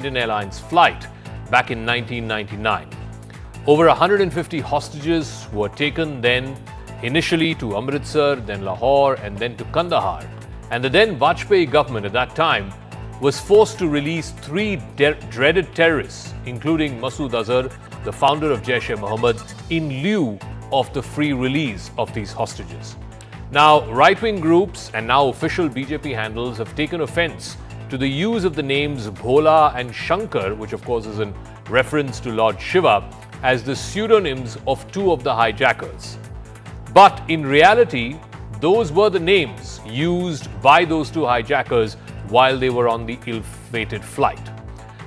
Indian Airlines flight back in 1999. Over 150 hostages were taken then initially to Amritsar, then Lahore and then to Kandahar. And the then Vajpayee government at that time was forced to release three dreaded terrorists, including Masood Azhar, the founder of Jaish-e-Mohammed, in lieu of the free release of these hostages. Now, right-wing groups and now official BJP handles have taken offense to the use of the names Bhola and Shankar, which of course is in reference to Lord Shiva, as the pseudonyms of two of the hijackers. But in reality, those were the names used by those two hijackers while they were on the ill-fated flight.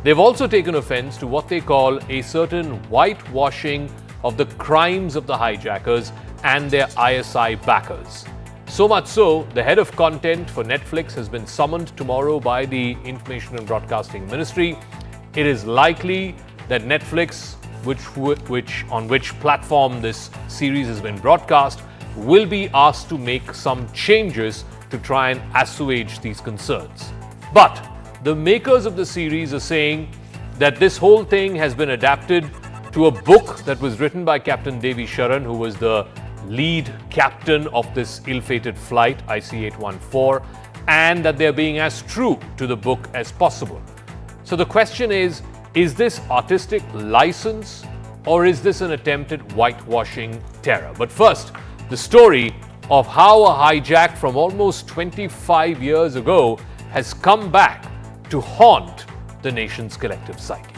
They've also taken offense to what they call a certain whitewashing of the crimes of the hijackers and their ISI backers. So much so, the head of content for Netflix has been summoned tomorrow by the Information and Broadcasting Ministry. It is likely that Netflix, on which platform this series has been broadcast, will be asked to make some changes to try and assuage these concerns. But the makers of the series are saying that this whole thing has been adapted to a book that was written by Captain Devi Sharan, who was the lead captain of this ill-fated flight, IC-814, and that they're being as true to the book as possible. So the question is this artistic license or is this an attempt at whitewashing terror? But first, the story of how a hijack from almost 25 years ago has come back to haunt the nation's collective psyche.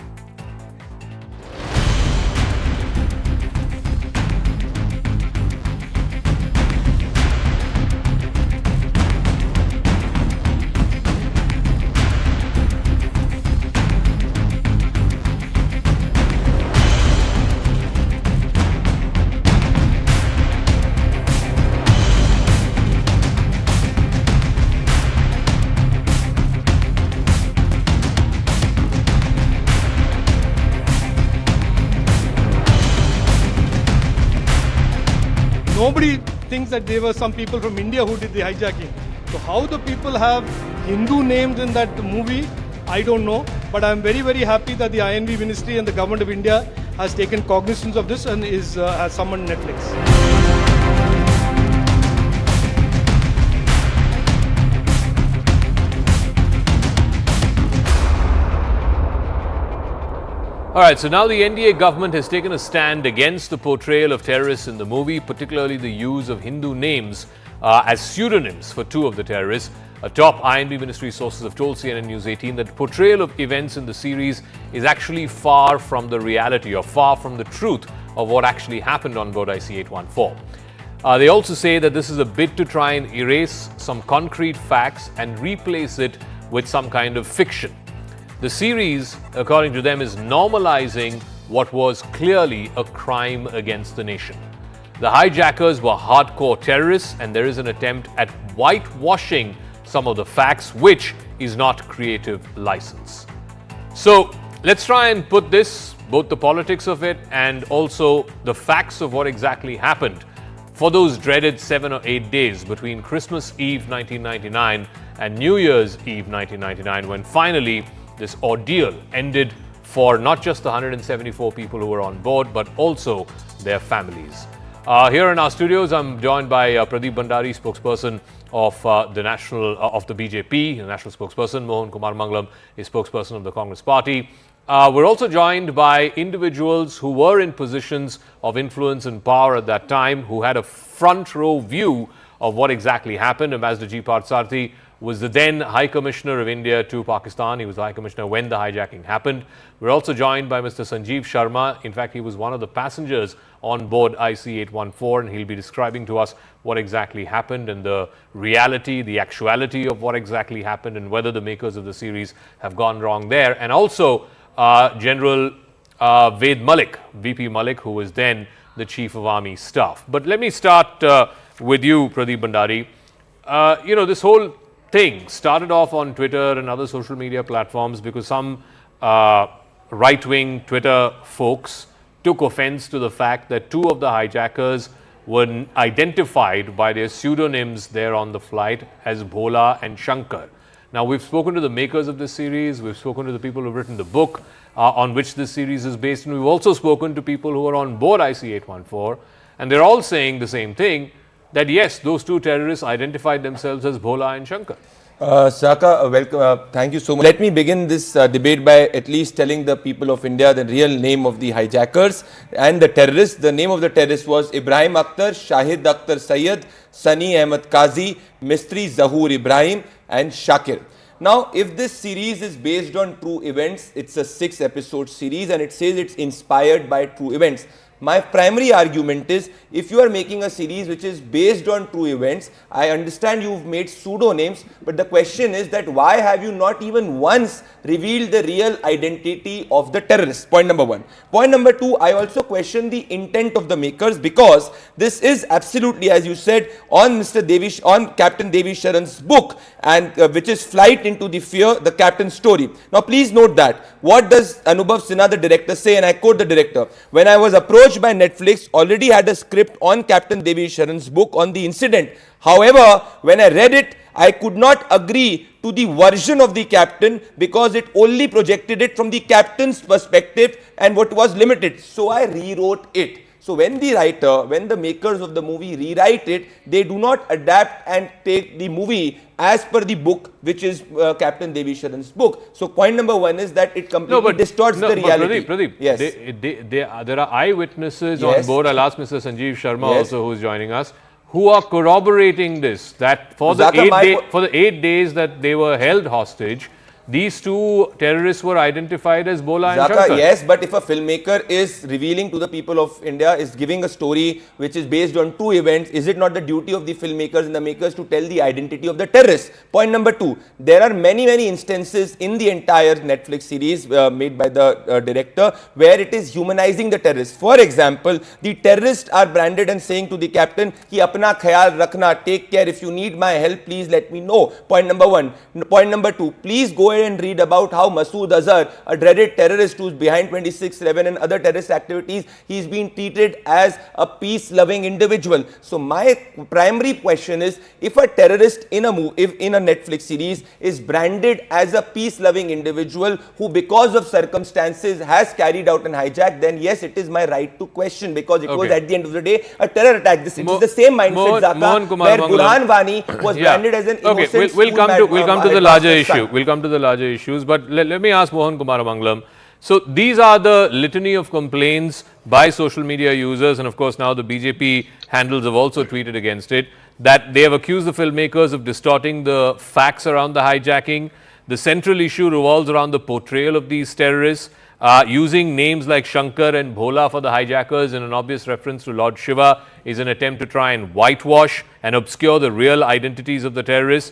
Nobody thinks that there were some people from India who did the hijacking. So how the people have Hindu names in that movie, I don't know. But I'm very, very happy that the INV Ministry and the Government of India has taken cognizance of this and has summoned Netflix. All right, so now the NDA government has taken a stand against the portrayal of terrorists in the movie, particularly the use of Hindu names as pseudonyms for two of the terrorists. Top INB ministry sources have told CNN News 18 that the portrayal of events in the series is actually far from the reality or far from the truth of what actually happened on board IC-814. They also say that this is a bid to try and erase some concrete facts and replace it with some kind of fiction. The series, according to them, is normalizing what was clearly a crime against the nation. The hijackers were hardcore terrorists, and there is an attempt at whitewashing some of the facts, which is not creative license. So let's try and put this, both the politics of it and also the facts of what exactly happened for those dreaded 7 or 8 days between Christmas Eve 1999 and New Year's Eve 1999, when finally this ordeal ended for not just the 174 people who were on board, but also their families. Here in our studios, I'm joined by Pradeep Bhandari, spokesperson of the BJP, the national spokesperson. Mohan Kumar Mangalam is spokesperson of the Congress Party. We're also joined by individuals who were in positions of influence and power at that time, who had a front row view of what exactly happened. Ambassador G. Parthasarathy was the then High Commissioner of India to Pakistan. He was the High Commissioner when the hijacking happened. We're also joined by Mr. Sanjeev Sharma. In fact, he was one of the passengers on board IC-814, and he'll be describing to us what exactly happened and the reality, the actuality of what exactly happened and whether the makers of the series have gone wrong there. And also General Ved Malik, VP Malik, who was then the Chief of Army Staff. But let me start with you, Pradeep Bhandari. This whole thing started off on Twitter and other social media platforms because some right-wing Twitter folks took offense to the fact that two of the hijackers were identified by their pseudonyms there on the flight as Bhola and Shankar. Now, we've spoken to the makers of this series, we've spoken to the people who've written the book on which this series is based, and we've also spoken to people who are on board IC-814, and they're all saying the same thing, that yes, those two terrorists identified themselves as Bhola and Shankar. Saka, welcome. Thank you so much. Let me begin this debate by at least telling the people of India the real name of the hijackers and the terrorists. The name of the terrorist was Ibrahim Akhtar, Shahid Akhtar Sayyed, Sani Ahmed Qazi, Mistri Zahoor Ibrahim, and Shakir. Now, if this series is based on true events, it's a 6-episode series and it says it's inspired by true events. My primary argument is, if you are making a series which is based on true events, I understand you've made pseudo-names, but the question is that why have you not even once revealed the real identity of the terrorists? Point number one. Point number two, I also question the intent of the makers, because this is absolutely, as you said, on Captain Devi Sharan's book, and which is Flight into the Fear, the Captain's Story. Now, please note that. What does Anubhav Sinha, the director, say? And I quote the director: "When I was approached by Netflix, already had a script on Captain Devi Sharan's book on the incident. However, when I read it, I could not agree to the version of the captain because it only projected it from the captain's perspective and what was limited. So I rewrote it." So when the writer, when the makers of the movie rewrite it, they do not adapt and take the movie as per the book, which is Captain Devi Sharan's book. So point number one is that it completely distorts the reality. Pradeep, yes. There are eyewitnesses Yes. on board. I'll ask Mr. Sanjeev Sharma Yes. also, who's joining us, who are corroborating this, that for the Zaka, 8 days that they were held hostage, these two terrorists were identified as Bhola and Zaka, Shankar. yes, but if a filmmaker is revealing to the people of India, is giving a story which is based on true events, is it not the duty of the filmmakers and the makers to tell the identity of the terrorists? Point number two, there are many instances in the entire Netflix series made by the director where it is humanizing the terrorists. For example, the terrorists are branded and saying to the captain, ki apna khayal rakhna, take care, if you need my help, please let me know. Point number one. Point number two, please go and read about how Masood Azhar, a dreaded terrorist who's behind 26/11 and other terrorist activities, he's been treated as a peace-loving individual. So my primary question is, if a terrorist in a Netflix series is branded as a peace-loving individual who, because of circumstances, has carried out an hijack, then yes, it is my right to question, because it was at the end of the day a terror attack. This is the same mindset, Zaka, where Burhan Wani was branded as an innocent we'll come to the larger issue. We'll come to the larger issues, but let me ask Mohan Kumar Amangalam. So these are the litany of complaints by social media users, and of course now the BJP handles have also tweeted against it, that they have accused the filmmakers of distorting the facts around the hijacking. The central issue revolves around the portrayal of these terrorists, using names like Shankar and Bhola for the hijackers in an obvious reference to Lord Shiva is an attempt to try and whitewash and obscure the real identities of the terrorists.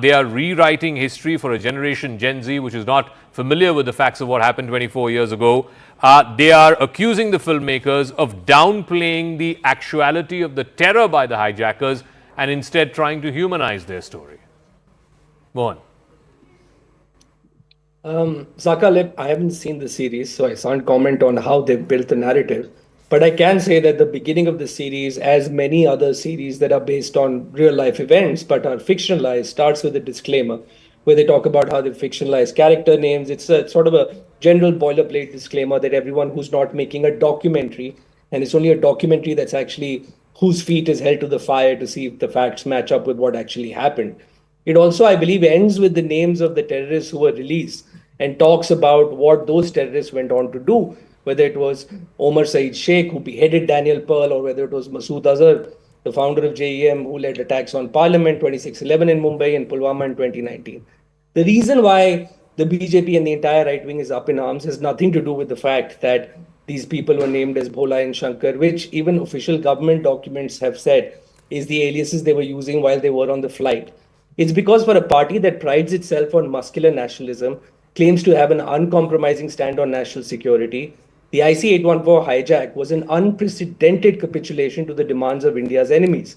They are rewriting history for a generation Gen Z which is not familiar with the facts of what happened 24 years ago. They are accusing the filmmakers of downplaying the actuality of the terror by the hijackers and instead trying to humanize their story. Mohan. Zaka, I haven't seen the series, so I can't comment on how they've built the narrative. But I can say that the beginning of the series, as many other series that are based on real life events but are fictionalized, starts with a disclaimer where they talk about how they fictionalize character names. It's a sort of a general boilerplate disclaimer that everyone who's not making a documentary, and it's only a documentary that's actually whose feet is held to the fire to see if the facts match up with what actually happened. It also, I believe, ends with the names of the terrorists who were released and talks about what those terrorists went on to do, whether it was Omar Saeed Sheikh, who beheaded Daniel Pearl, or whether it was Masood Azhar, the founder of JEM, who led attacks on Parliament 26/11 in Mumbai and Pulwama in 2019. The reason why the BJP and the entire right wing is up in arms has nothing to do with the fact that these people were named as Bhola and Shankar, which even official government documents have said is the aliases they were using while they were on the flight. It's because for a party that prides itself on muscular nationalism, claims to have an uncompromising stand on national security, the IC-814 hijack was an unprecedented capitulation to the demands of India's enemies.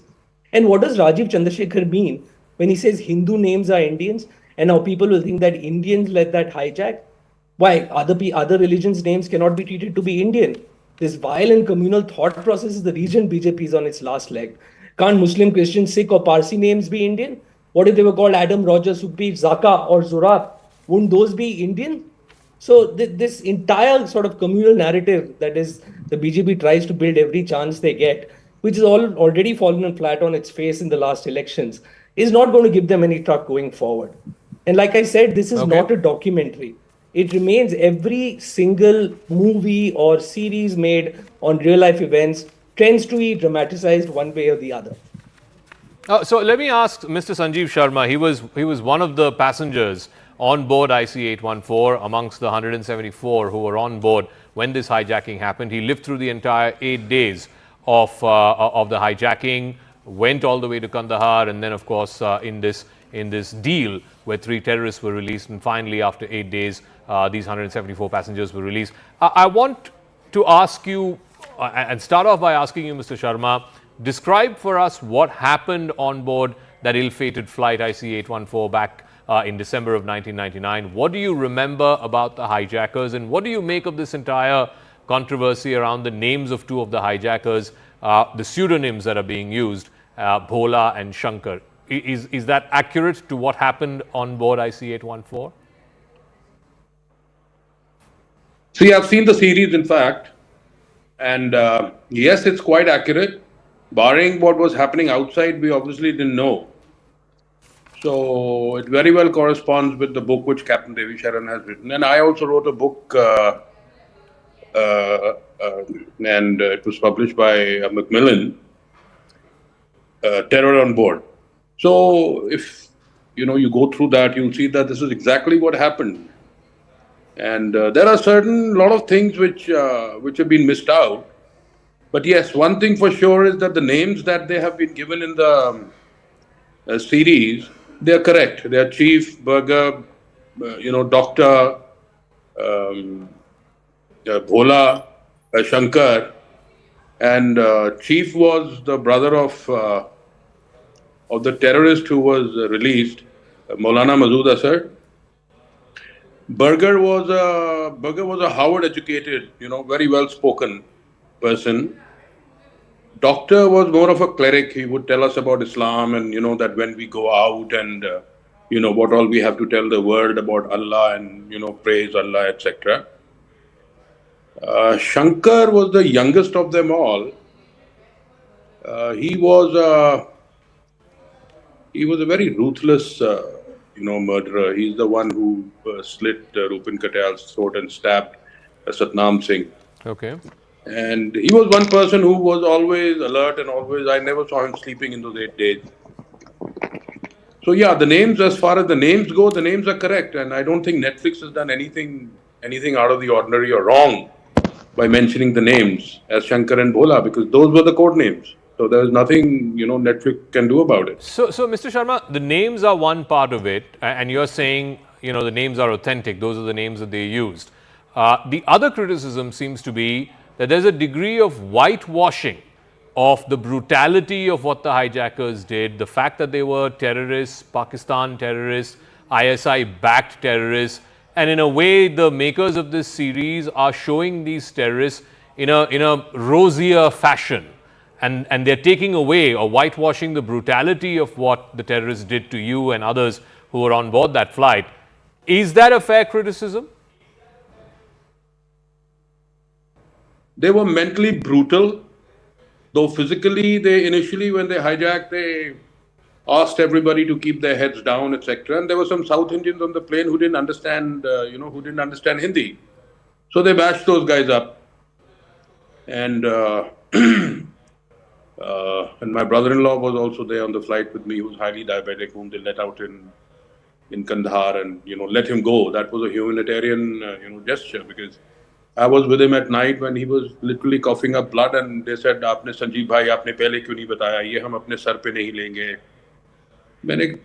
And what does Rajiv Chandrasekhar mean when he says Hindu names are Indians? And now people will think that Indians led that hijack? Why? Other religions' names cannot be treated to be Indian. This vile and communal thought process is the reason BJP is on its last leg. Can't Muslim, Christian, Sikh or Parsi names be Indian? What if they were called Adam, Roger, Sukhbir, Zaka, or Zorak? Wouldn't those be Indian? So this entire sort of communal narrative that is the BJP tries to build every chance they get, which is already fallen flat on its face in the last elections, is not going to give them any truck going forward. And like I said, this is not a documentary. It remains every single movie or series made on real life events tends to be dramatized one way or the other. So let me ask Mr. Sanjeev Sharma. He was one of the passengers on board IC-814 amongst the 174 who were on board when this hijacking happened. He lived through the entire 8 days of the hijacking, went all the way to Kandahar, and then, of course, in this deal where 3 terrorists were released, and finally, after 8 days, these 174 passengers were released. I want to ask you, and start off by asking you, Mr. Sharma, describe for us what happened on board that ill-fated flight IC-814 back in December of 1999. What do you remember about the hijackers, and what do you make of this entire controversy around the names of 2 of the hijackers, the pseudonyms that are being used, Bhola and Shankar? Is that accurate to what happened on board IC-814? See, I've seen the series, in fact, and yes, it's quite accurate. Barring what was happening outside, we obviously didn't know. So it very well corresponds with the book which Captain Devi Sharan has written. And I also wrote a book, and it was published by Macmillan, Terror on Board. So if you go through that, you'll see that this is exactly what happened. And there are lot of things which have been missed out. But yes, one thing for sure is that the names that they have been given in the series, they are correct. They are Chief, Burger, Doctor, Bhola, Shankar, and Chief was the brother of the terrorist who was released, Maulana Masood Asad. Burger was a Harvard-educated, very well-spoken person. Doctor was more of a cleric. He would tell us about Islam and, that when we go out and, what all we have to tell the world about Allah and, praise Allah, etc. Shankar was the youngest of them all. He was a very ruthless, murderer. He's the one who slit Rupin Katyal's throat and stabbed Satnam Singh. Okay. And he was one person who was always alert and I never saw him sleeping in those 8 days. So yeah, the names, as far as the names go, the names are correct. And I don't think Netflix has done anything out of the ordinary or wrong by mentioning the names as Shankar and Bhola, because those were the code names. So there's nothing, Netflix can do about it. So Mr. Sharma, the names are one part of it, and you're saying, the names are authentic. Those are the names that they used. The other criticism seems to be that there's a degree of whitewashing of the brutality of what the hijackers did, the fact that they were terrorists, Pakistan terrorists, ISI-backed terrorists, and in a way, the makers of this series are showing these terrorists in a rosier fashion. And they're taking away or whitewashing the brutality of what the terrorists did to you and others who were on board that flight. Is that a fair criticism? They were mentally brutal, though physically, initially when they hijacked, they asked everybody to keep their heads down, etc. And there were some South Indians on the plane who didn't understand, Hindi. So they bashed those guys up. And my brother-in-law was also there on the flight with me, who was highly diabetic, whom they let out in Kandahar and, let him go. That was a humanitarian, gesture, because I was with him at night when he was literally coughing up blood, and they said, "Aapne Sanjeev bhai, aapne pehle kyun nahi bataya? Ye hum apne sar pe nahi lenge."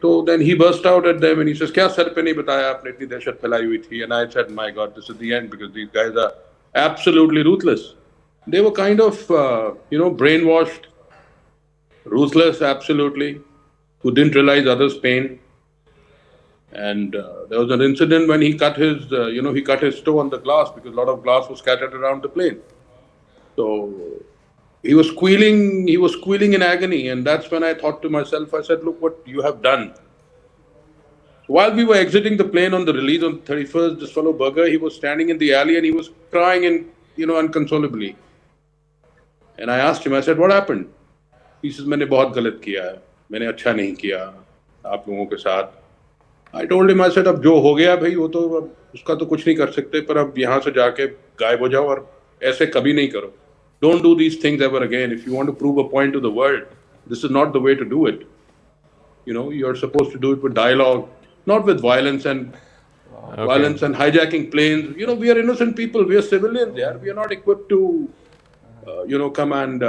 So then he burst out at them and he says, "Kya sar pe nahi bataya? Aapne itni dehshat philai hui thi." And I said, "My God, this is the end, because these guys are absolutely ruthless." They were kind of, brainwashed, ruthless, absolutely, who didn't realize others' pain. And there was an incident when he cut his, toe on the glass, because a lot of glass was scattered around the plane. So he was squealing in agony. And that's when I thought to myself, I said, "Look what you have done. While we were exiting the plane on the release on 31st, this fellow Burger, he was standing in the alley and he was crying and, unconsolably. And I asked him, I said, what happened? He says, मैंने बहुत गलत किया है, मैंने अच्छा नहीं किया आप लोगों के साथ. I told him, I said, अब जो हो गया भाई वो तो अब उसका तो कुछ नहीं कर सकते, पर अब यहाँ से जाके गायब हो जाओ और ऐसे कभी नहीं करो. Don't do these things ever again. If you want to prove a point to the world, this is not the way to do it. You're supposed to do it with dialogue, not with violence and hijacking planes. We are innocent people. We are civilians. Yeah, we are not equipped to, come and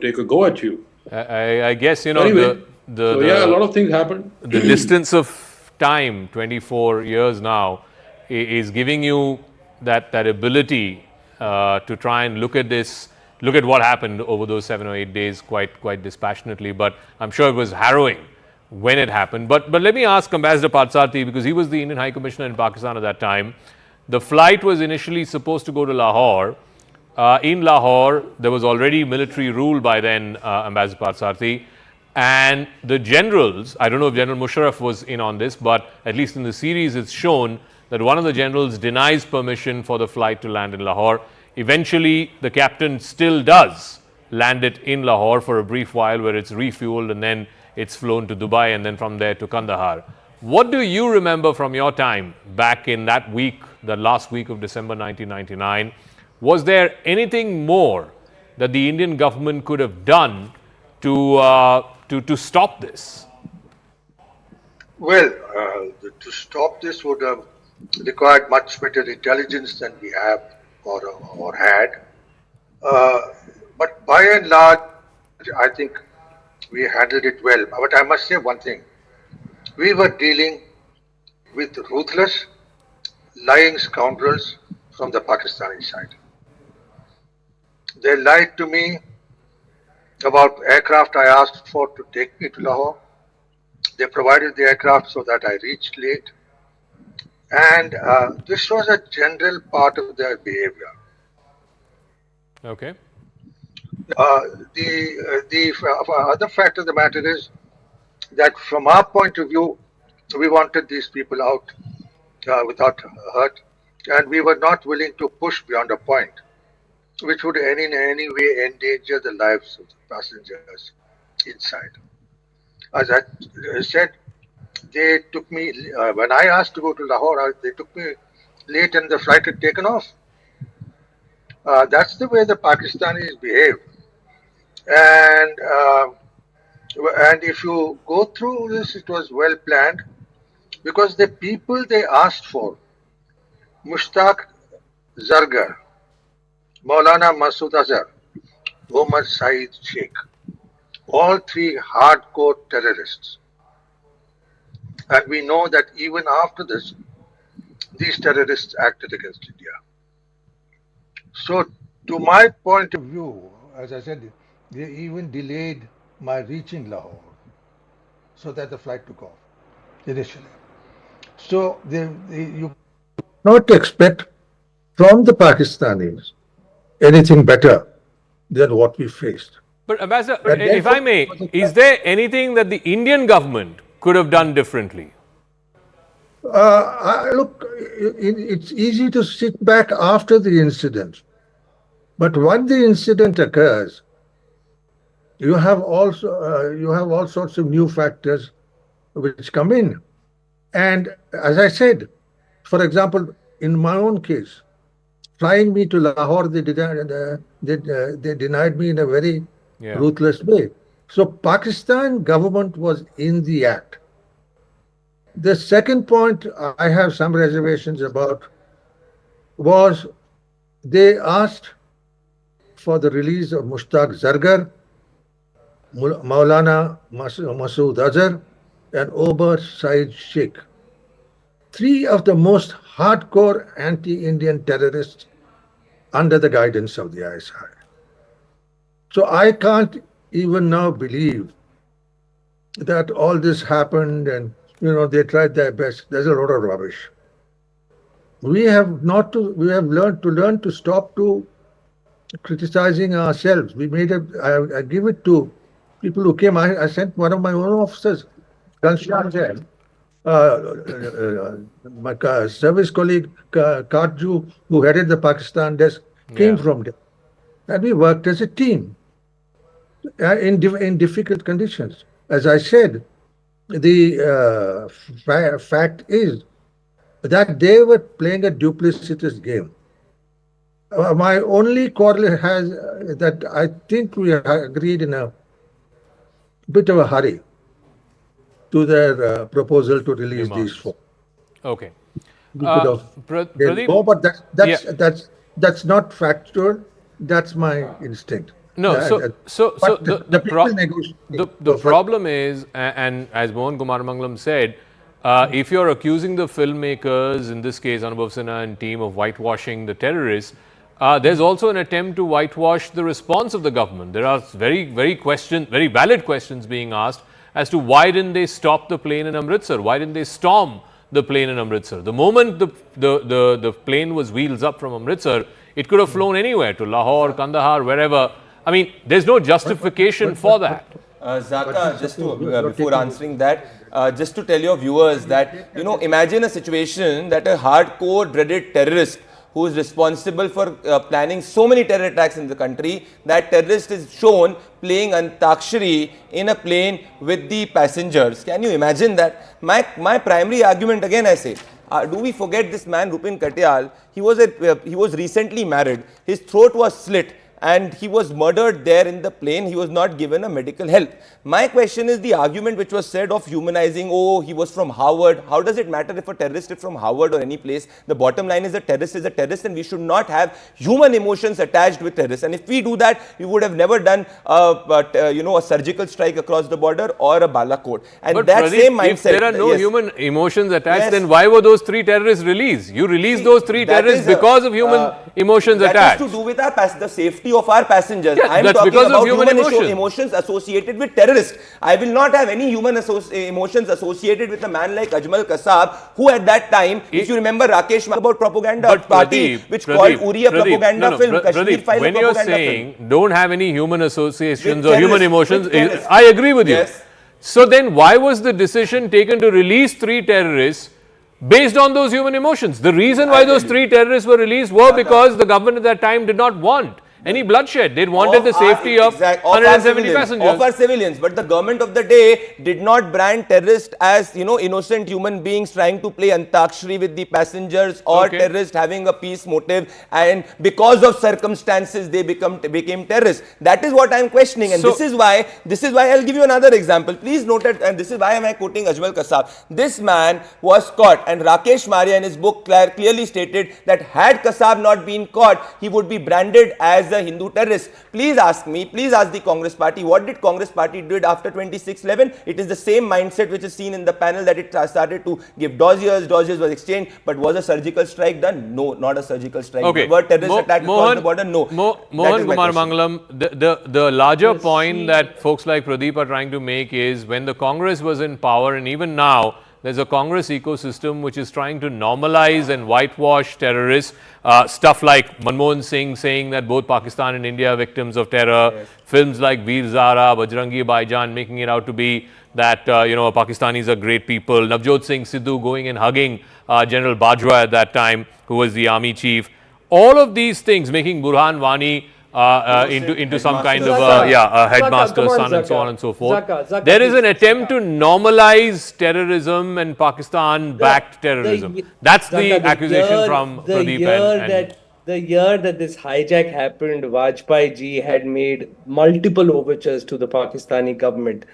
take a go at you. I guess Anyway, the a lot of things happened. the distance of time, 24 years now, is giving you that ability to try and look at this, look at what happened over those 7 or 8 days quite dispassionately. But I'm sure it was harrowing when it happened. But let me ask Ambassador Patsati, because he was the Indian High Commissioner in Pakistan at that time. The flight was initially supposed to go to Lahore. In Lahore, there was already military rule by then, Ambassador Patsati. And the generals, I don't know if General Musharraf was in on this, but at least in the series it's shown that one of the generals denies permission for the flight to land in Lahore. Eventually, the captain still does land it in Lahore for a brief while, where it's refueled and then it's flown to Dubai and then from there to Kandahar. What do you remember from your time back in that week, the last week of December 1999? Was there anything more that the Indian government could have done to stop this? Well, to stop this would have required much better intelligence than we have or had. But by and large, I think we handled it well. But I must say one thing. We were dealing with ruthless, lying scoundrels from the Pakistani side. They lied to me about aircraft I asked for to take me to Lahore. They provided the aircraft so that I reached late. And this was a general part of their behavior. Okay. The other fact of the matter is that from our point of view, we wanted these people out without hurt, and we were not willing to push beyond a point which would in any way endanger the lives of the passengers inside. As I said, they took me, when I asked to go to Lahore, they took me late and the flight had taken off. That's the way the Pakistanis behave. And if you go through this, it was well planned, because the people they asked for, Mushtaq Zargar, Maulana Masood Azhar, Omar Saeed Sheikh, all three hardcore terrorists. And we know that even after this, these terrorists acted against India. So, to my point of view, As I said, they even delayed my reaching Lahore so that the flight took off initially. So you not expect from the Pakistanis anything better than what we faced. But Ambassador, if I may, is there anything that the Indian government could have done differently? Look, it's easy to sit back after the incident, but when the incident occurs, you have all sorts of new factors which come in. And as I said, for example, in my own case, flying me to Lahore, they denied me in a very ruthless way. So Pakistan government was in the act. The second point I have some reservations about was they asked for the release of Mushtaq Zargar, Maulana Masood Azhar, and Omar Saeed Sheikh, three of the most hardcore anti-Indian terrorists under the guidance of the ISI. So I can't even now believe that all this happened and they tried their best. There's a lot of rubbish. We have learned to stop to criticizing ourselves. I give it to people who came. I sent one of my own officers, Ghanshyam Jain, My service colleague Karju, who headed the Pakistan desk, came from there, and we worked as a team in difficult conditions. As I said, the fact is that they were playing a duplicitous game. My only quarrel has that I think we agreed in a bit of a hurry to their proposal to release these four. Okay. We could have Pradeep, go, but that's not factual. That's my instinct. no, so But the people negotiate. the problem is, and as Mohan Kumar Mangalam said, if you're accusing the filmmakers, in this case Anubhav Sinha and team, of whitewashing the terrorists, there's also an attempt to whitewash the response of the government. There are very valid questions being asked as to why didn't they stop the plane in Amritsar? Why didn't they storm the plane in Amritsar? The moment the plane was wheels up from Amritsar, it could have flown anywhere, to Lahore, Kandahar, wherever. I mean, there's no justification for that. Zaka, just to, before answering that, just to tell your viewers that, imagine a situation that a hardcore dreaded terrorist who is responsible for planning so many terror attacks in the country, that terrorist is shown playing Antakshari in a plane with the passengers. Can you imagine that? My primary argument, again I say, do we forget this man Rupin Katyal? He was recently married. His throat was slit and he was murdered there in the plane. He was not given a medical help. My question is the argument which was said of humanizing, oh, he was from Harvard. How does it matter if a terrorist is from Harvard or any place? The bottom line is a terrorist is a terrorist, and we should not have human emotions attached with terrorists. And if we do that, we would have never done a surgical strike across the border or a Balakot. And But that Pradeep, same mindset. if there are no yes. human emotions attached, Yes. then why were those three terrorists released? You released those three That terrorists is, because of human emotions that attached. is to do with the safety of our passengers. Yeah, I am that's talking because of about human emotions. emotions associated with terrorists. I will not have any human emotions associated with a man like Ajmal Kasab, who at that time, if you remember, Rakesh about propaganda But party, which called Uri a propaganda film, Kashmir File when a you're propaganda saying film. don't have any human associations With or human terrorists, emotions, with terrorists. I agree with you. Yes. So then why was the decision taken to release three terrorists based on those human emotions? The reason why those three terrorists were released were because the government at that time did not want any bloodshed. They wanted the safety of 170 passengers. Of our civilians. But the government of the day did not brand terrorists as, innocent human beings trying to play Antakshari with the passengers, or terrorists having a peace motive, and because of circumstances they became terrorists. That is what I am questioning, and So, this is why I'll give you another example. Please note it, and this is why am I quoting Ajmal Kasab. This man was caught, and Rakesh Maria in his book clearly stated that had Kasab not been caught, he would be branded as a Hindu terrorist. Please ask me, please ask the Congress party, what did Congress party did after 26/11? It is the same mindset which is seen in the panel, that it started to give dossiers was exchanged, but was a surgical strike done? No, not a surgical strike. Okay. Were terrorist attack across the border? No. Mohan Kumar Mangalam, the larger point that folks like Pradeep are trying to make is, when the Congress was in power, and even now, there's a Congress ecosystem which is trying to normalize and whitewash terrorists. Stuff like Manmohan Singh saying that both Pakistan and India are victims of terror. Yes. Films like Veer Zara, Bajrangi Bhaijaan making it out to be that, Pakistanis are great people. Navjot Singh Sidhu going and hugging General Bajwa at that time, who was the army chief. All of these things making Burhan Wani into some kind of a headmaster's son and so on and so forth. There is an attempt to normalize terrorism and Pakistan-backed terrorism. That's the accusation from Pradeep and the year that this hijack happened, Vajpayee ji had made multiple overtures to the Pakistani government.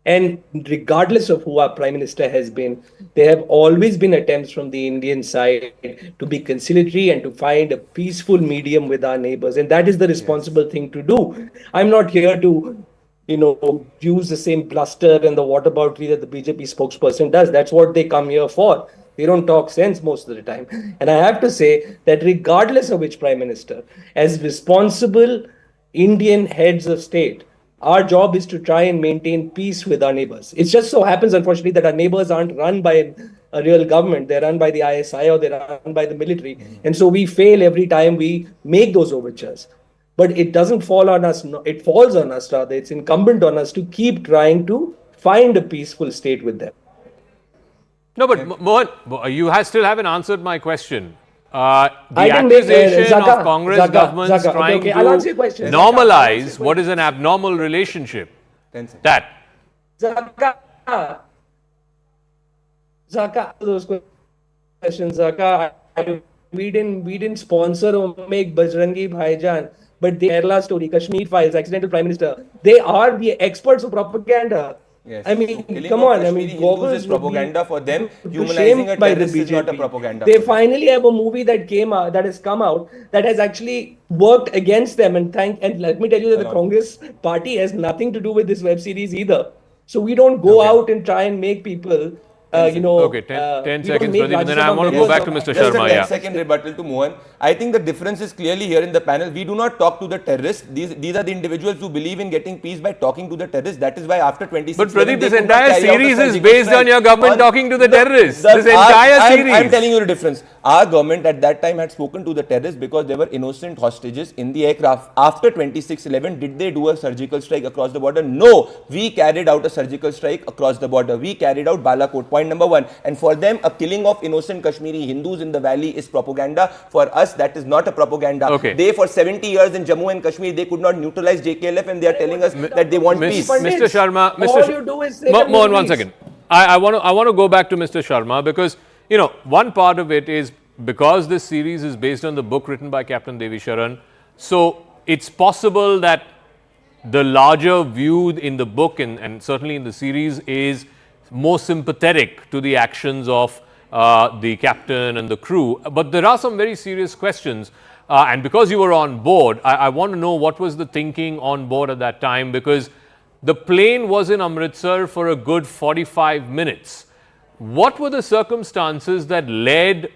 And regardless of who our Prime Minister has been, there have always been attempts from the Indian side to be conciliatory and to find a peaceful medium with our neighbors. And that is the responsible thing to do. I'm not here to, use the same bluster and the whataboutery that the BJP spokesperson does. That's what they come here for. They don't talk sense most of the time. And I have to say that regardless of which Prime Minister, as responsible Indian heads of state, our job is to try and maintain peace with our neighbors. It just so happens, unfortunately, that our neighbors aren't run by a real government. They're run by the ISI or they're run by the military. And so we fail every time we make those overtures. But it doesn't fall on us. It falls on us, rather. It's incumbent on us to keep trying to find a peaceful state with them. No, but Mohan, still haven't answered my question. The I can make, accusation Zaka, of Congress Zaka, governments Zaka. trying Okay, I'll answer your to question. normalize what is an abnormal relationship. 10 seconds. That. Zaka, those questions, Zaka. We didn't sponsor or make Bajrangi Bhaijan, but the Kerala story, Kashmir files, accidental prime minister. They are the experts of propaganda. Yes. I mean, Killing come of on. I Kashmiri mean, Hindus is propaganda for them. to Humanizing shame a by the terrorist is not a BJP. propaganda. They for them. finally have a movie that has come out that has actually worked against them. And let me tell you that the Congress party has nothing to do with this web series either. So we don't go out and try and make people. 10 we don't seconds, make Pradeep, and then Rajya I want to Sabha go back to members Mr. Just a Sharma. 10-second rebuttal to Mohan. I think the difference is clearly here in the panel. We do not talk to the terrorists. These are the individuals who believe in getting peace by talking to the terrorists. That is why after 26. But Pradeep, this entire series is based on your government talking to the terrorists. This entire series. I'm telling you the difference. Our government at that time had spoken to the terrorists because they were innocent hostages in the aircraft. After 26/11, did they do a surgical strike across the border? No. We carried out a surgical strike across the border. We carried out Balakot. Point number one. And for them, a killing of innocent Kashmiri Hindus in the valley is propaganda. For us, that is not a propaganda. Okay. They, for 70 years in Jammu and Kashmir, they could not neutralize JKLF and they are telling us that they want peace. Mr. Sharma, all you do is say Mohan, one second. I want to go back to Mr. Sharma because, one part of it is because this series is based on the book written by Captain Devi Sharan. So it's possible that the larger view in the book and certainly in the series is more sympathetic to the actions of the captain and the crew. But there are some very serious questions. And because you were on board, I want to know what was the thinking on board at that time, because the plane was in Amritsar for a good 45 minutes. What were the circumstances that led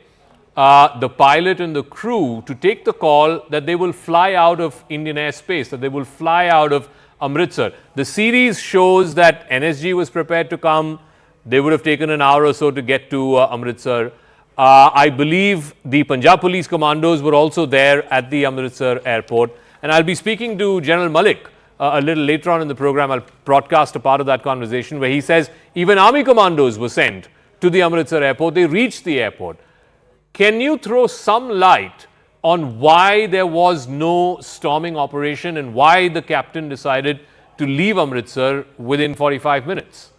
the pilot and the crew to take the call that they will fly out of Indian airspace, that they will fly out of Amritsar? The series shows that NSG was prepared to come. They would have taken an hour or so to get to Amritsar. I believe the Punjab Police Commandos were also there at the Amritsar airport. And I'll be speaking to General Malik a little later on in the program. I'll broadcast a part of that conversation where he says even army commandos were sent to the Amritsar airport. They reached the airport. Can you throw some light on why there was no storming operation and why the captain decided to leave Amritsar within 45 minutes?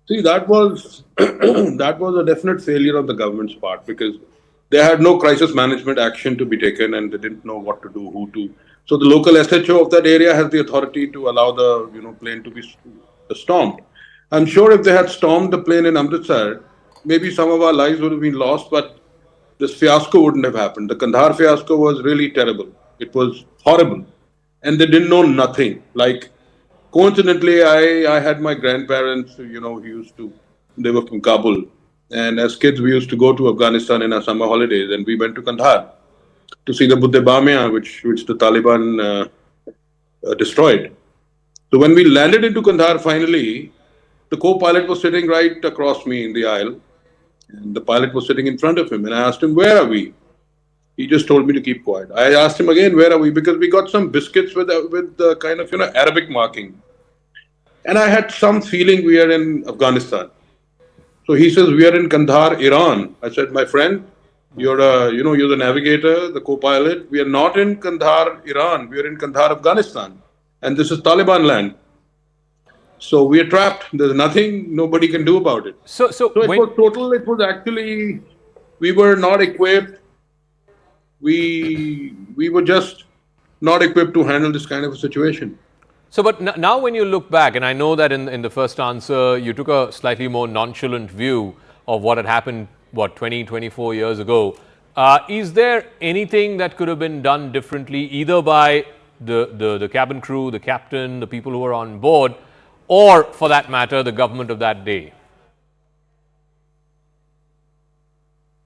See, that was that was a definite failure on the government's part because they had no crisis management action to be taken and they didn't know what to do, who to. So the local SHO of that area has the authority to allow the plane to be stormed. I'm sure if they had stormed the plane in Amritsar, maybe some of our lives would have been lost, but this fiasco wouldn't have happened. The Kandahar fiasco was really terrible. It was horrible. And they didn't know nothing. Like, coincidentally, I had my grandparents, they were from Kabul. And as kids, we used to go to Afghanistan in our summer holidays, and we went to Kandahar to see the Buddha Bamia, which the Taliban destroyed. So when we landed into Kandahar finally, the co-pilot was sitting right across me in the aisle, and the pilot was sitting in front of him. And I asked him, "Where are we?" He just told me to keep quiet. I asked him again, "Where are we?" Because we got some biscuits with the kind of Arabic marking, and I had some feeling we are in Afghanistan. So he says, "We are in Kandahar, Iran." I said, "My friend, you're the navigator, the co-pilot. We are not in Kandahar, Iran. We are in Kandahar, Afghanistan, and this is Taliban land. So we are trapped. There's nothing nobody can do about it." So it was total. It was actually, we were not equipped. We were just not equipped to handle this kind of a situation. So, but now when you look back, and I know that in the first answer, you took a slightly more nonchalant view of what had happened, 20, 24 years ago. Is there anything that could have been done differently, either by the cabin crew, the captain, the people who were on board, or for that matter, the government of that day?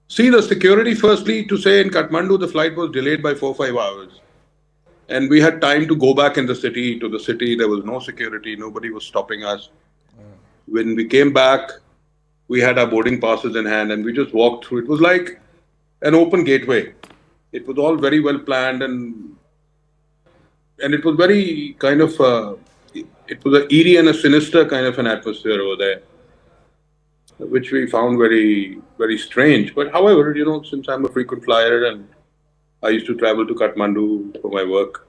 See, the security, firstly, to say in Kathmandu, the flight was delayed by 4-5 hours. And we had time to go back in the city, to the city. There was no security. Nobody was stopping us. When we came back, we had our boarding passes in hand and we just walked through. It was like an open gateway. It was all very well planned and it was very kind of it was an eerie and a sinister kind of an atmosphere over there, which we found very, very strange. But however, since I'm a frequent flyer and I used to travel to Kathmandu for my work,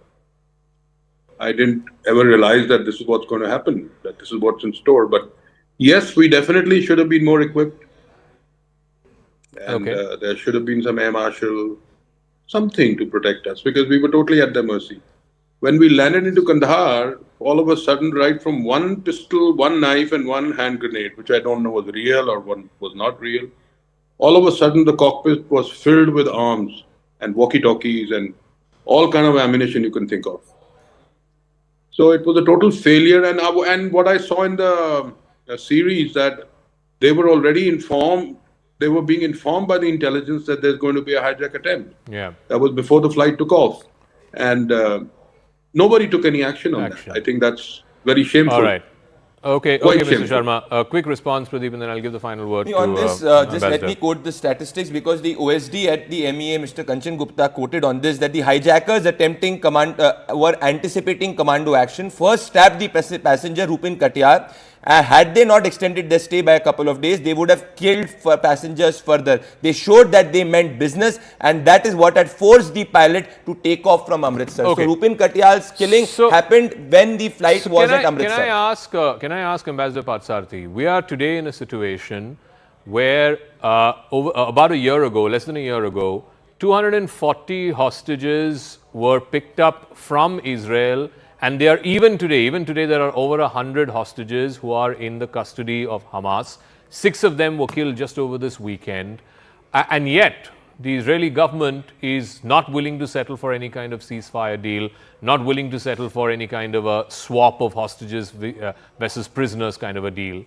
I didn't ever realize that this is what's going to happen, that this is what's in store. But yes, we definitely should have been more equipped. And there should have been some air marshal, something to protect us, because we were totally at their mercy. When we landed into Kandahar, all of a sudden, right from one pistol, one knife and one hand grenade, which I don't know was real or one was not real, all of a sudden the cockpit was filled with arms and walkie-talkies and all kind of ammunition you can think of. So it was a total failure. And what I saw in the series, that they were already informed, they were being informed by the intelligence that there's going to be a hijack attempt. Yeah. That was before the flight took off. And nobody took any action on that. I think that's very shameful. All right. Okay, Quite Mr. shameful. Sharma. A quick response, Pradeep, and then I'll give the final word to On this, just let Ambassador. me quote the statistics, because the OSD at the MEA, Mr. Kanchan Gupta, quoted on this that the hijackers were anticipating commando action. First stabbed the passenger Rupin Katyar. Had they not extended their stay by a couple of days, they would have killed passengers further. They showed that they meant business, and that is what had forced the pilot to take off from Amritsar. Okay. So Rupin Katyar's killing happened when the flight was at Amritsar. Can I ask Ambassador Patsarthi, we are today in a situation where about a year ago, less than a year ago, 240 hostages were picked up from Israel, and they are even today there are over 100 hostages who are in the custody of Hamas. 6 of them were killed just over this weekend, and yet the Israeli government is not willing to settle for any kind of ceasefire deal, not willing to settle for any kind of a swap of hostages versus prisoners kind of a deal.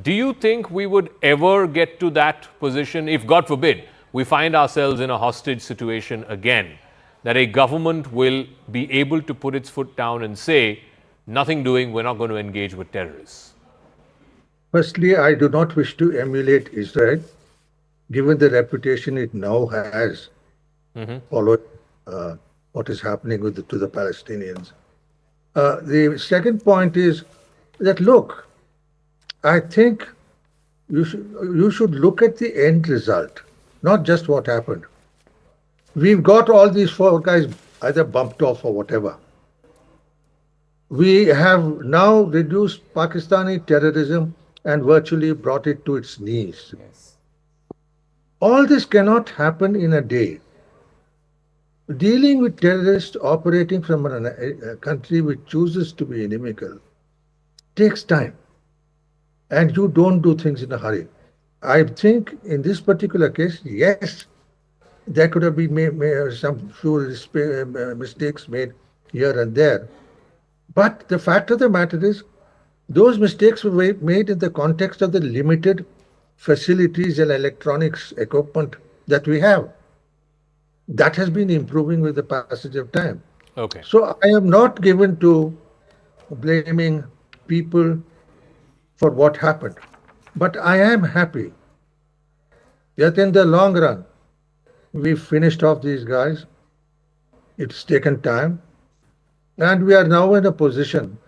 Do you think we would ever get to that position if, God forbid, we find ourselves in a hostage situation again, that a government will be able to put its foot down and say, nothing doing, we're not going to engage with terrorists? Firstly, I do not wish to emulate Israel, given the reputation it now has, following what is happening to the Palestinians. The second point is that, look, I think you should look at the end result, not just what happened. We've got all these 4 guys either bumped off or whatever. We have now reduced Pakistani terrorism and virtually brought it to its knees. Yes. All this cannot happen in a day. Dealing with terrorists operating from a country which chooses to be inimical takes time. And you don't do things in a hurry. I think in this particular case, yes, there could have been some few mistakes made here and there. But the fact of the matter is, those mistakes were made in the context of the limited facilities and electronics equipment that we have. That has been improving with the passage of time. Okay. So I am not given to blaming people for what happened. But I am happy that in the long run, we finished off these guys. It's taken time. And we are now in a position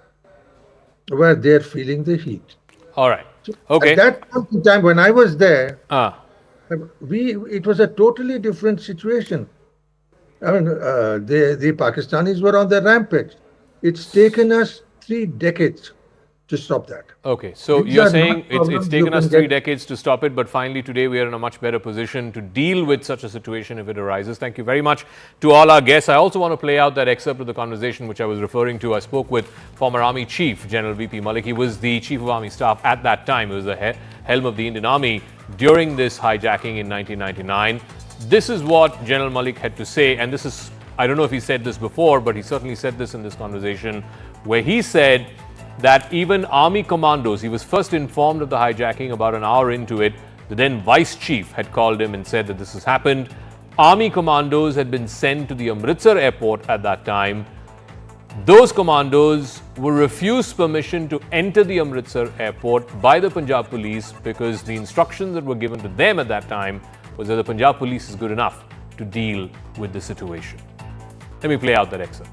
where they're feeling the heat. All right. Okay. At that point in time, when I was there, it was a totally different situation. I mean, the Pakistanis were on the rampage. It's taken us 3 decades to stop that. Okay, so These you're are saying not it's problems taken you us can 3 get- decades to stop it, but finally today we are in a much better position to deal with such a situation if it arises. Thank you very much to all our guests. I also want to play out that excerpt of the conversation which I was referring to. I spoke with former Army Chief General V.P. Malik. He was the Chief of Army Staff at that time. He was the helm of the Indian Army during this hijacking in 1999. This is what General Malik had to say, and this is, I don't know if he said this before, but he certainly said this in this conversation, where he said that even army commandos, he was first informed of the hijacking about an hour into it. The then vice chief had called him and said that this has happened. Army commandos had been sent to the Amritsar airport at that time. Those commandos were refused permission to enter the Amritsar airport by the Punjab police because the instructions that were given to them at that time was that the Punjab police is good enough to deal with the situation. Let me play out that excerpt.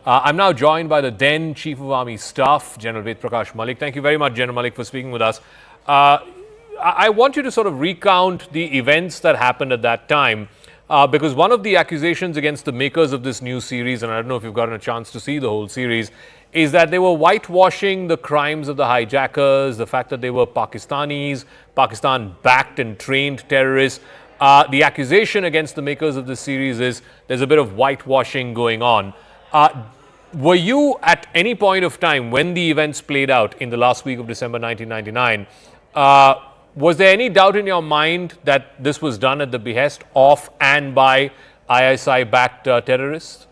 I'm now joined by the then Chief of Army Staff, General Ved Prakash Malik. Thank you very much, General Malik, for speaking with us. I want you to sort of recount the events that happened at that time, because one of the accusations against the makers of this new series, and I don't know if you've gotten a chance to see the whole series, is that they were whitewashing the crimes of the hijackers, the fact that they were Pakistanis, Pakistan-backed and trained terrorists. The accusation against the makers of this series is there's a bit of whitewashing going on. Were you at any point of time when the events played out in the last week of December 1999, was there any doubt in your mind that this was done at the behest of and by ISI-backed terrorists?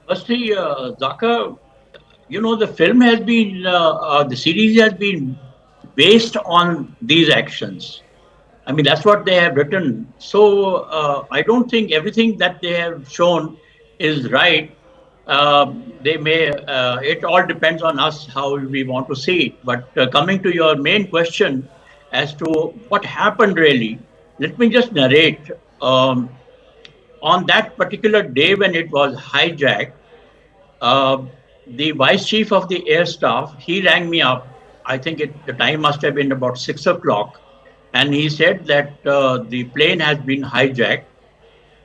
Firstly, Zaka, the film has been, the series has been based on these actions. I mean, that's what they have written. So I don't think everything that they have shown is right. They may, it all depends on us how we want to see it. But coming to your main question as to what happened really, let me just narrate. On that particular day when it was hijacked, the Vice Chief of the Air Staff, he rang me up. I think the time must have been about 6 o'clock. And he said that the plane has been hijacked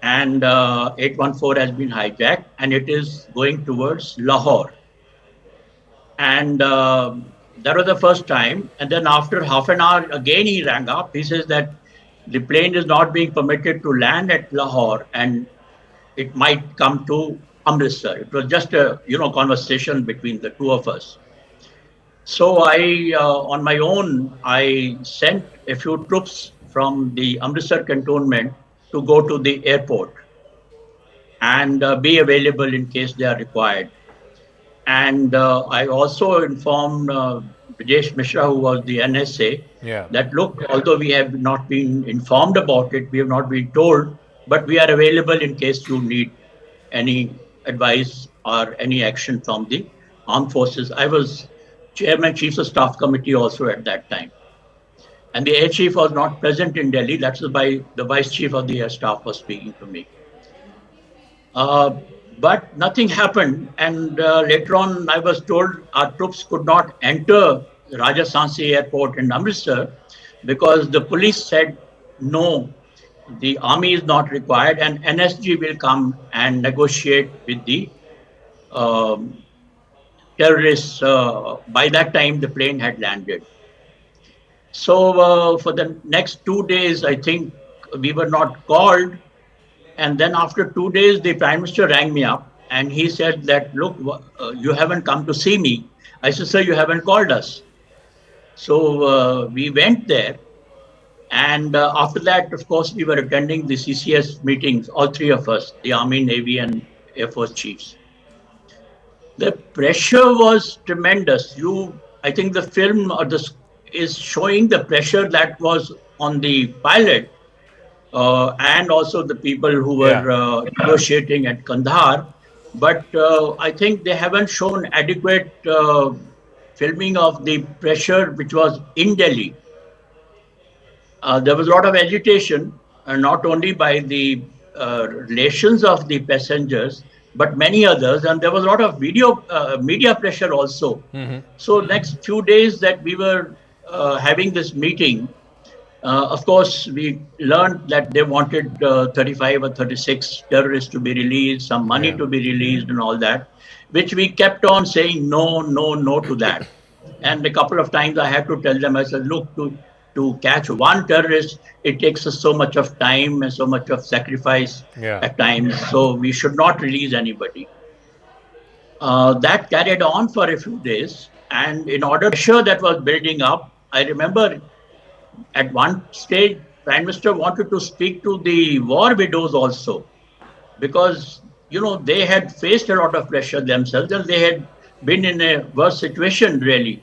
and 814 has been hijacked and it is going towards Lahore. And that was the first time. And then after half an hour, again he rang up. He says that the plane is not being permitted to land at Lahore and it might come to Amritsar. It was just a conversation between the two of us. So I, on my own, I sent a few troops from the Amritsar cantonment to go to the airport and be available in case they are required. And I also informed Brajesh Mishra, who was the NSA, that look, although we have not been informed about it, we have not been told, but we are available in case you need any advice or any action from the armed forces. I was Chairman, Chiefs of Staff Committee also at that time. And the Air Chief was not present in Delhi. That's why the Vice Chief of the Air Staff was speaking to me. But nothing happened. And later on, I was told our troops could not enter Raja Sansi Airport in Amritsar because the police said, no, the army is not required and NSG will come and negotiate with the terrorists. By that time, the plane had landed. So for the next 2 days, I think we were not called. And then after 2 days, the Prime Minister rang me up and he said that, look, you haven't come to see me. I said, sir, you haven't called us. So we went there. And after that, of course, we were attending the CCS meetings, all three of us, the Army, Navy and Air Force chiefs. The pressure was tremendous. I think the film is showing the pressure that was on the pilot and also the people who were negotiating at Kandahar. But I think they haven't shown adequate filming of the pressure which was in Delhi. There was a lot of agitation, not only by the relations of the passengers, but many others, and there was a lot of media pressure also. So next few days that we were having this meeting, of course, we learned that they wanted 35 or 36 terrorists to be released, some money to be released and all that, which we kept on saying no, no, no to that. And a couple of times I had to tell them, I said, look, to catch one terrorist, it takes us so much of time and so much of sacrifice at times. So we should not release anybody. That carried on for a few days. And in order to ensure that was building up, I remember at one stage, Prime Minister wanted to speak to the war widows also, because, they had faced a lot of pressure themselves and they had been in a worse situation really.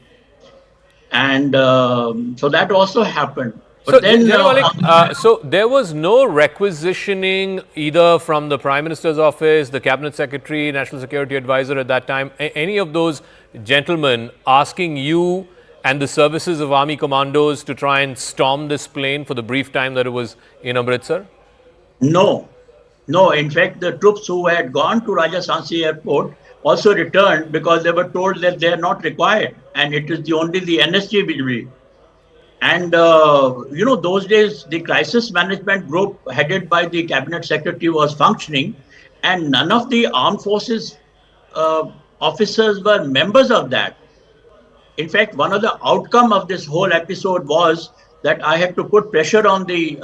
And so that also happened. But so, then, so there was no requisitioning either from the Prime Minister's office, the Cabinet Secretary, National Security Advisor at that time, any of those gentlemen asking you and the services of Army commandos to try and storm this plane for the brief time that it was in Amritsar? No. No, in fact, the troops who had gone to Rajasansi airport also returned because they were told that they are not required and it is only the NSG will be. And, those days, the crisis management group headed by the cabinet secretary was functioning, and none of the armed forces officers were members of that. In fact, one of the outcome of this whole episode was that I had to put pressure on the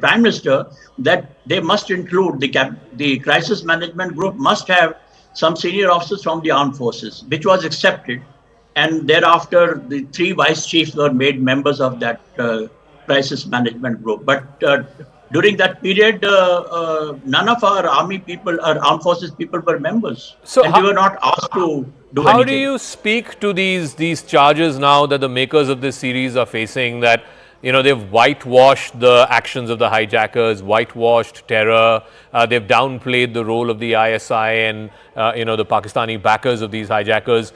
prime minister that they must include the crisis management group must have some senior officers from the armed forces, which was accepted. And thereafter, the 3 vice chiefs were made members of that crisis management group. But during that period, none of our army people, our armed forces people were members. So and we were not asked to do how anything. do you speak to these charges now that the makers of this series are facing, that they've whitewashed the actions of the hijackers, whitewashed terror, they've downplayed the role of the ISI and the Pakistani backers of these hijackers?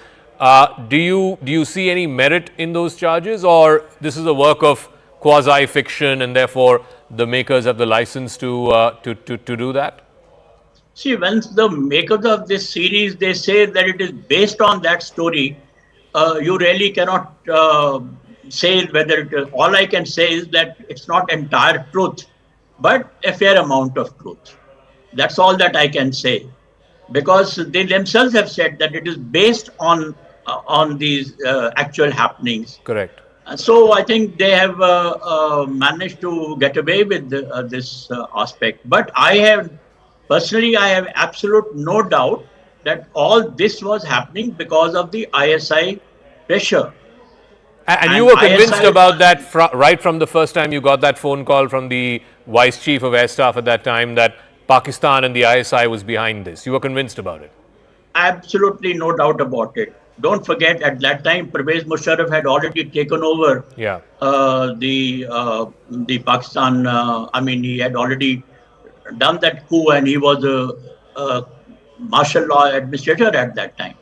Do you see any merit in those charges, or this is a work of quasi-fiction and therefore the makers have the license to do that? See, when the makers of this series, they say that it is based on that story, you really cannot say whether it is. All I can say is that it's not entire truth, but a fair amount of truth. That's all that I can say, because they themselves have said that it is based on these actual happenings. Correct. So I think they have managed to get away with this aspect. But personally, I have absolute no doubt that all this was happening because of the ISI pressure. And you were convinced about that right from the first time you got that phone call from the Vice Chief of Air Staff at that time, that Pakistan and the ISI was behind this. You were convinced about it? Absolutely no doubt about it. Don't forget, at that time, Pervez Musharraf had already taken over the Pakistan. He had already done that coup, and he was a martial law administrator at that time.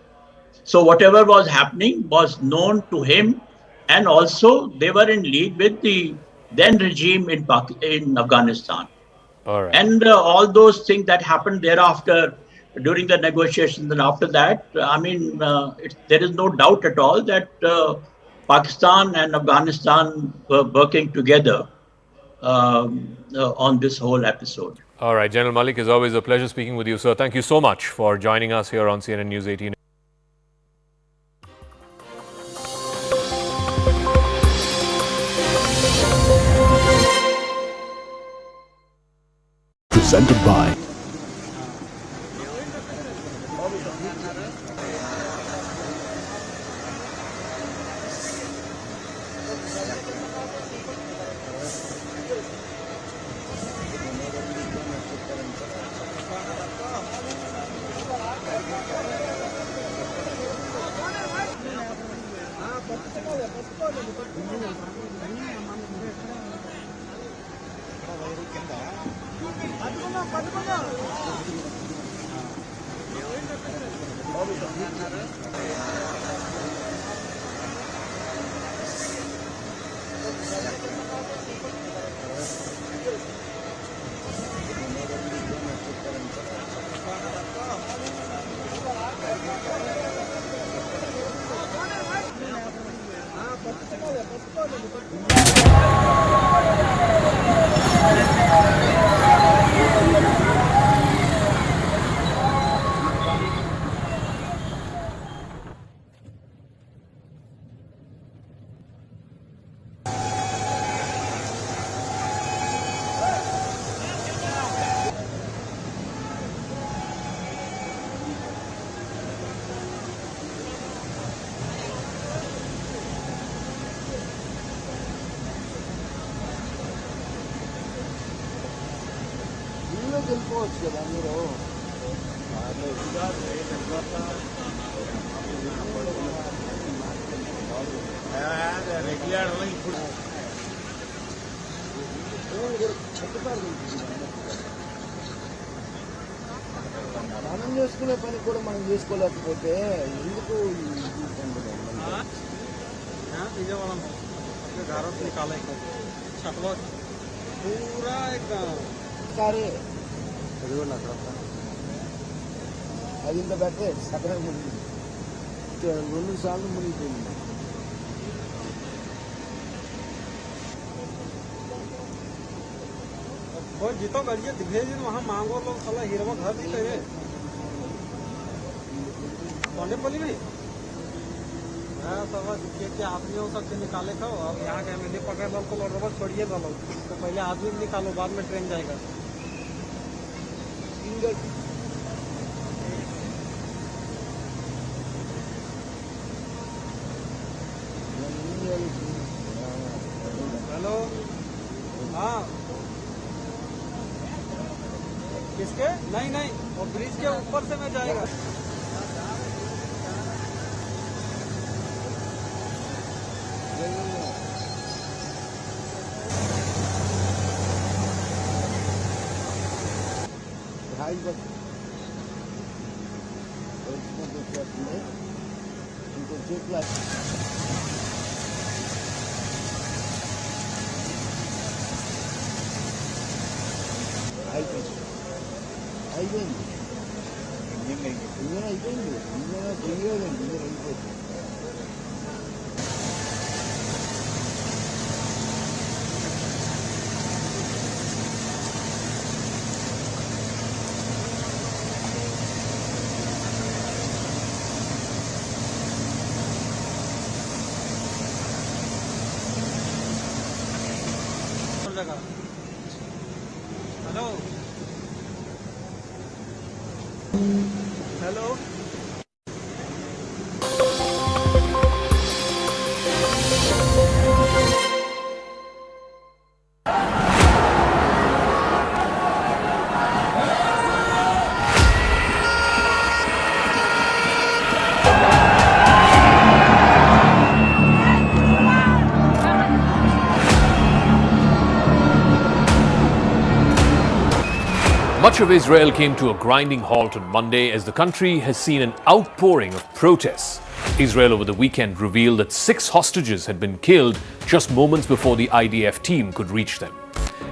So whatever was happening was known to him, and also they were in league with the then regime in Afghanistan. All right. And all those things that happened thereafter, during the negotiations and after that, there is no doubt at all that Pakistan and Afghanistan were working together on this whole episode. All right, General Malik, it's always a pleasure speaking with you, sir. Thank you so much for joining us here on CNN News 18. Presented by మనం చేసుకునే పని కూడా మనం చేసుకోలేకపోతే ఎందుకు पूरा एकदम కారే అది ఇంత బెటరే సకరే మునిగి 2 సార్లు మునిగిపోయింది और जितो करिए भेज दिन वहाँ मांगो लोग साला हीरो घर नहीं करे पली नहीं मैं सब के आदमियों सबसे निकाले था और यहाँ के एमएलए पकड़ लो तो रोबोट छोड़िए दो तो पहले आदमी निकालो बाद में ट्रेन जाएगा हेलो हाँ किसके नहीं वो ब्रिज के ऊपर से मैं जाएगा hello hello Much of Israel came to a grinding halt on Monday as the country has seen an outpouring of protests. Israel over the weekend revealed that 6 hostages had been killed just moments before the IDF team could reach them.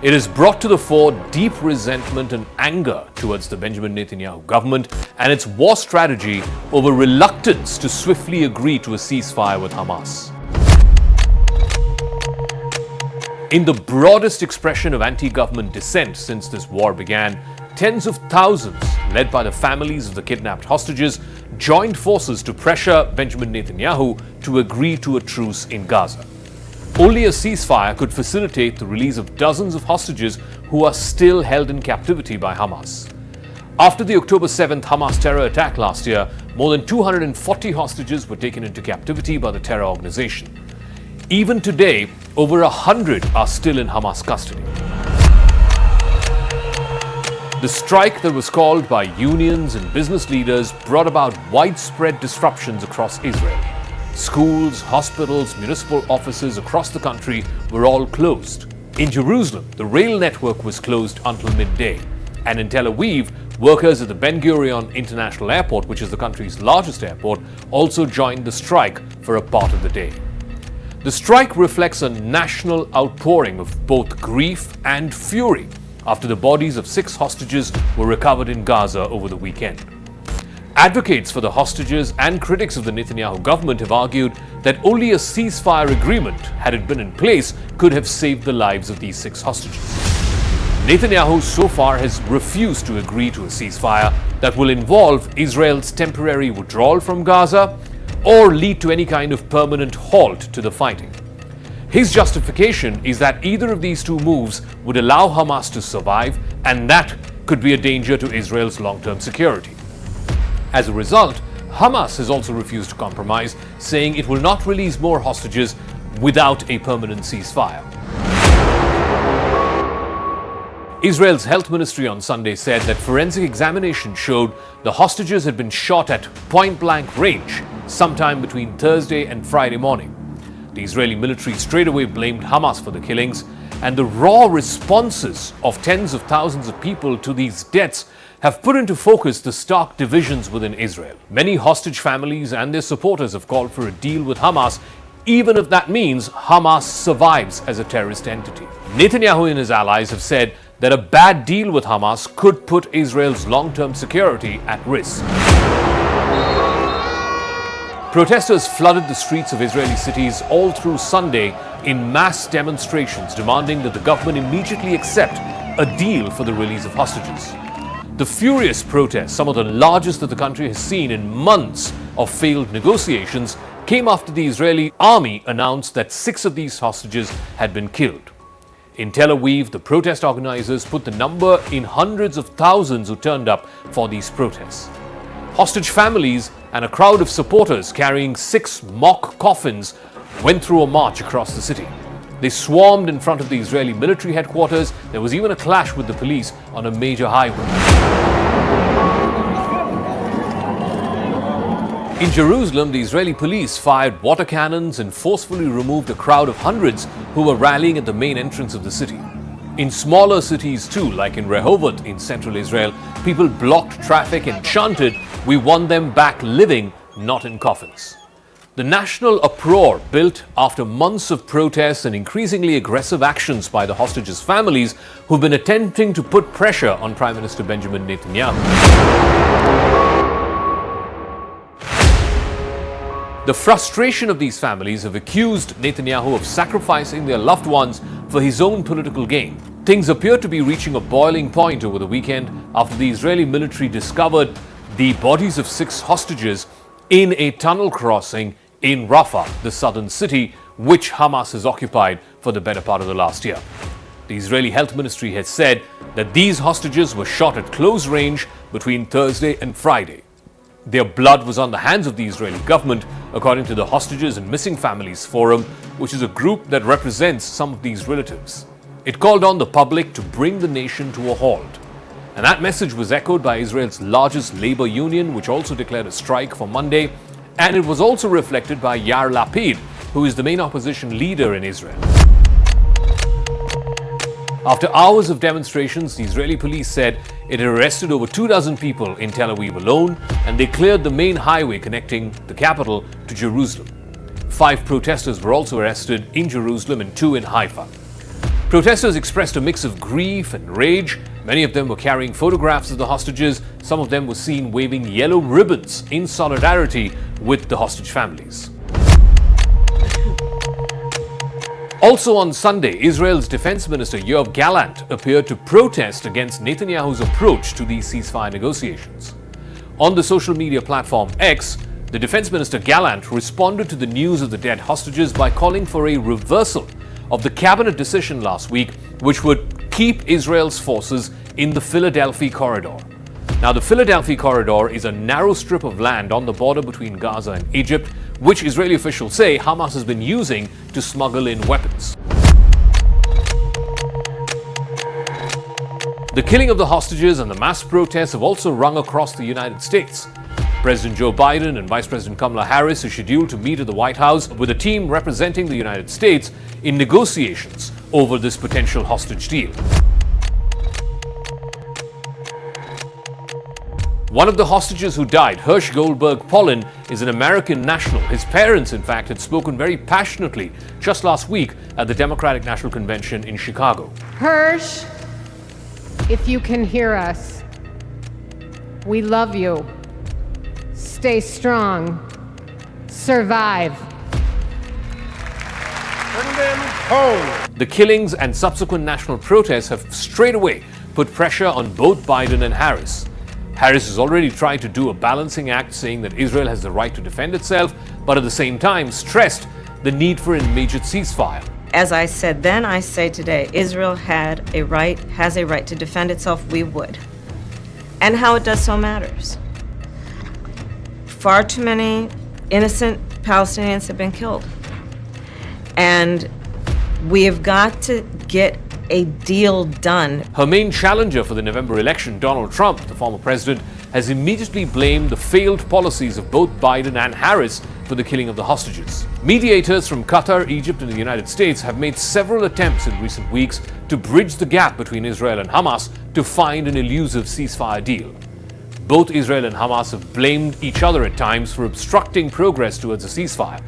It has brought to the fore deep resentment and anger towards the Benjamin Netanyahu government and its war strategy over reluctance to swiftly agree to a ceasefire with Hamas. In the broadest expression of anti-government dissent since this war began, tens of thousands, led by the families of the kidnapped hostages, joined forces to pressure Benjamin Netanyahu to agree to a truce in Gaza. Only a ceasefire could facilitate the release of dozens of hostages who are still held in captivity by Hamas. After the October 7th Hamas terror attack last year, more than 240 hostages were taken into captivity by the terror organization. Even today, over 100 are still in Hamas custody. The strike that was called by unions and business leaders brought about widespread disruptions across Israel. Schools, hospitals, municipal offices across the country were all closed. In Jerusalem, the rail network was closed until midday. And in Tel Aviv, workers at the Ben Gurion International Airport, which is the country's largest airport, also joined the strike for a part of the day. The strike reflects a national outpouring of both grief and fury after the bodies of 6 hostages were recovered in Gaza over the weekend. Advocates for the hostages and critics of the Netanyahu government have argued that only a ceasefire agreement, had it been in place, could have saved the lives of these 6 hostages. Netanyahu so far has refused to agree to a ceasefire that will involve Israel's temporary withdrawal from Gaza or lead to any kind of permanent halt to the fighting. His justification is that either of these 2 moves would allow Hamas to survive, and that could be a danger to Israel's long-term security. As a result, Hamas has also refused to compromise, saying it will not release more hostages without a permanent ceasefire. Israel's health ministry on Sunday said that forensic examination showed the hostages had been shot at point-blank range sometime between Thursday and Friday morning. The Israeli military straightaway blamed Hamas for the killings, and the raw responses of tens of thousands of people to these deaths have put into focus the stark divisions within Israel. Many hostage families and their supporters have called for a deal with Hamas, even if that means Hamas survives as a terrorist entity. Netanyahu and his allies have said that a bad deal with Hamas could put Israel's long-term security at risk. Protesters flooded the streets of Israeli cities all through Sunday in mass demonstrations demanding that the government immediately accept a deal for the release of hostages. The furious protests, some of the largest that the country has seen in months of failed negotiations, came after the Israeli army announced that 6 of these hostages had been killed. In Tel Aviv, the protest organizers put the number in hundreds of thousands who turned up for these protests. Hostage families and a crowd of supporters carrying 6 mock coffins went through a march across the city. They swarmed in front of the Israeli military headquarters. There was even a clash with the police on a major highway. In Jerusalem, the Israeli police fired water cannons and forcefully removed a crowd of hundreds who were rallying at the main entrance of the city. In smaller cities too, like in Rehovot in central Israel, people blocked traffic and chanted, "We want them back living, not in coffins." The national uproar built after months of protests and increasingly aggressive actions by the hostages' families who've been attempting to put pressure on Prime Minister Benjamin Netanyahu. The frustration of these families have accused Netanyahu of sacrificing their loved ones for his own political gain. Things appear to be reaching a boiling point over the weekend after the Israeli military discovered the bodies of 6 hostages in a tunnel crossing in Rafah, the southern city, which Hamas has occupied for the better part of the last year. The Israeli Health Ministry has said that these hostages were shot at close range between Thursday and Friday. Their blood was on the hands of the Israeli government, according to the Hostages and Missing Families Forum, which is a group that represents some of these relatives. It called on the public to bring the nation to a halt. And that message was echoed by Israel's largest labor union, which also declared a strike for Monday. And it was also reflected by Yair Lapid, who is the main opposition leader in Israel. After hours of demonstrations, the Israeli police said it had arrested over 24 people in Tel Aviv alone, and they cleared the main highway connecting the capital to Jerusalem. 5 protesters were also arrested in Jerusalem and 2 in Haifa. Protesters expressed a mix of grief and rage. Many of them were carrying photographs of the hostages. Some of them were seen waving yellow ribbons in solidarity with the hostage families. Also on Sunday, Israel's Defense Minister Yoav Gallant appeared to protest against Netanyahu's approach to these ceasefire negotiations. On the social media platform X, the Defense Minister Gallant responded to the news of the dead hostages by calling for a reversal of the cabinet decision last week, which would keep Israel's forces in the Philadelphia corridor. Now, the Philadelphia corridor is a narrow strip of land on the border between Gaza and Egypt, which Israeli officials say Hamas has been using to smuggle in weapons. The killing of the hostages and the mass protests have also rung across the United States. President Joe Biden and Vice President Kamala Harris are scheduled to meet at the White House with a team representing the United States in negotiations over this potential hostage deal. One of the hostages who died, Hirsch Goldberg Pollen, is an American national. His parents, in fact, had spoken very passionately just last week at the Democratic National Convention in Chicago. Hirsch, if you can hear us, we love you. Stay strong. Survive. Bring them home. The killings and subsequent national protests have straight away put pressure on both Biden and Harris. Harris has already tried to do a balancing act, saying that Israel has the right to defend itself, but at the same time stressed the need for an immediate ceasefire. As I said then, I say today, Israel has a right to defend itself. We would. And how it does so matters. Far too many innocent Palestinians have been killed. And we have got to get a deal done. Her main challenger for the November election, Donald Trump, the former president, has immediately blamed the failed policies of both Biden and Harris for the killing of the hostages. Mediators from Qatar, Egypt, and the United States have made several attempts in recent weeks to bridge the gap between Israel and Hamas to find an elusive ceasefire deal. Both Israel and Hamas have blamed each other at times for obstructing progress towards a ceasefire.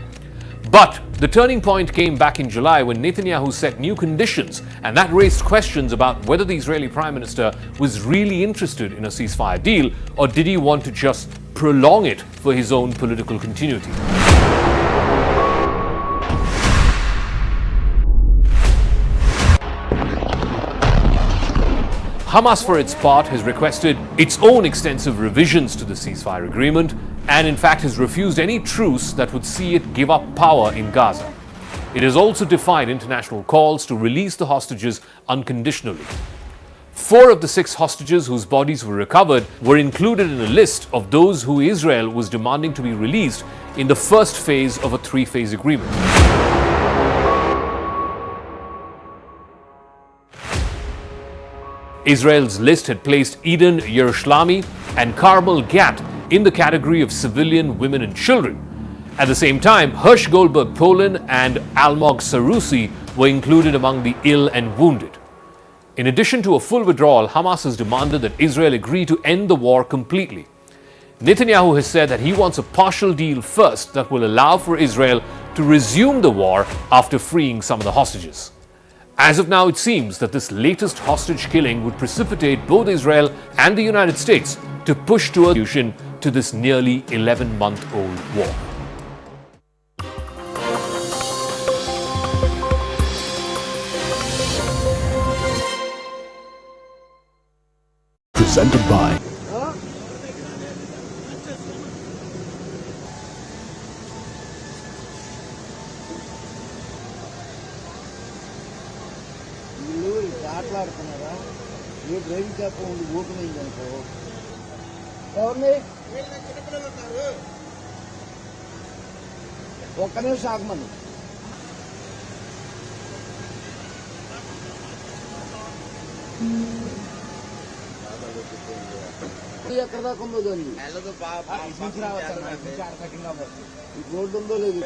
But the turning point came back in July when Netanyahu set new conditions, and that raised questions about whether the Israeli Prime Minister was really interested in a ceasefire deal, or did he want to just prolong it for his own political continuity. Hamas, for its part, has requested its own extensive revisions to the ceasefire agreement and, in fact, has refused any truce that would see it give up power in Gaza. It has also defied international calls to release the hostages unconditionally. 4 of the 6 hostages whose bodies were recovered were included in a list of those who Israel was demanding to be released in the first phase of a 3-phase agreement. Israel's list had placed Eden Yerushalmi and Carmel Gat in the category of civilian women and children. At the same time, Hersh Goldberg Polin and Almog Sarusi were included among the ill and wounded. In addition to a full withdrawal, Hamas has demanded that Israel agree to end the war completely. Netanyahu has said that he wants a partial deal first that will allow for Israel to resume the war after freeing some of the hostages. As of now, it seems that this latest hostage killing would precipitate both Israel and the United States to push to a solution to this nearly 11-month-old war. Presented by ఆటలాడుతున్నారా ఏ driving చేత ఉండి open అయింది అనుకో ఎవరిని ఒక్క నిమిషం ఆగమని ఎక్కడ దాకా ఉందో దాన్ని నుంచి రావచ్చు రోడ్డు ఉందో లేదు